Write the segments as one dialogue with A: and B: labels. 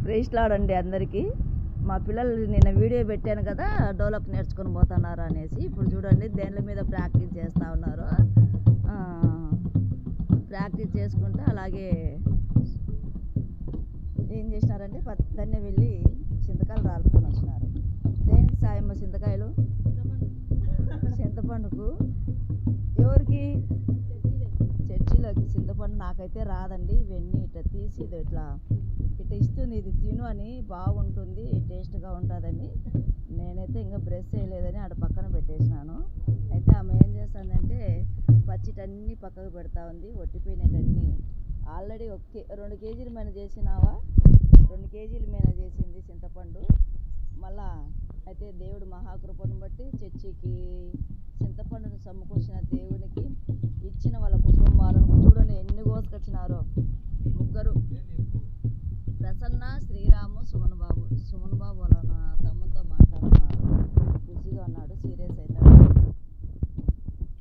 A: ప్రేస్లాడండి అందరికీ. మా పిల్లలు నిన్న వీడియో పెట్టాను కదా, డెవలప్ నేర్చుకొని పోతున్నారు అనేసి. ఇప్పుడు చూడండి దేనిల మీద ప్రాక్టీస్ చేస్తూ ఉన్నారు. ప్రాక్టీస్ చేసుకుంటూ అలాగే ఏం చేసినారంటే పొద్దున్నే వెళ్ళి చింతకాయలు రాలుకొని వచ్చినారు. దేనికి సాయమ్మ చింతకాయలు? చింతపండుకు. ఎవరికి? చర్చిలోకి. చింతపండు నాకైతే రాదండి. ఇవన్నీ ఇట్లా తీసి ఇట్లా ఇస్తుంది, ఇది తిను అని, బాగుంటుంది, టేస్ట్గా ఉంటుందని. నేనైతే ఇంకా బ్రష్ చేయలేదని ఆడ పక్కన పెట్టేసినాను. అయితే ఆమె ఏం చేస్తుందంటే పచ్చిటన్నీ పక్కకు పెడతా ఉంది, ఒట్టిపోయినటన్నీ. ఆల్రెడీ 2 కేజీల మీద చేసినావా? 2 కేజీల మీద చేసింది చింతపండు. మళ్ళా అయితే దేవుడు మహాకృపను బట్టి చర్చికి చింతపండును సమకూర్చిన దేవునికి ఇచ్చిన వాళ్ళ కుటుంబాలను చూడండి ఎన్ని కోసుకొచ్చినారో. ముగ్గురు, ప్రసన్న, శ్రీరాము, సుమన్ బాబు. సుమన్ బాబు వాళ్ళ నా తమ్ముతో మాట్లాడుతున్నాడు, బిజీగా ఉన్నాడు, సీరియస్ అవుతాడు.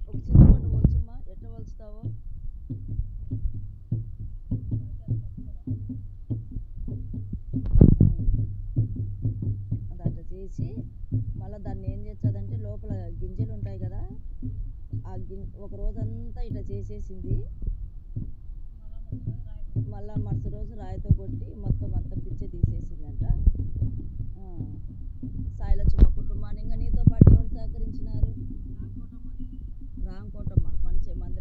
A: ఒక చింతపండు వలుచుమ్మా, ఎట్లా వలుచుతావో? అది అట్లా చేసి మళ్ళీ దాన్ని ఏం చేస్తుందంటే లోపల గింజలు ఉంటాయి కదా, ఆ ఒక రోజంతా ఇట్లా చేసేసింది. మళ్ళా మరుసటి రోజు రాయితో కొట్టి మొత్తం అంతా పిచ్చే తీసేసిందంట. సాయిలక్ష్మ కుటుంబాన్ని. ఇంకా నీతో పాటు ఎవరు సహకరించినారు? రాంకోటమ్మ మంచి మందిరం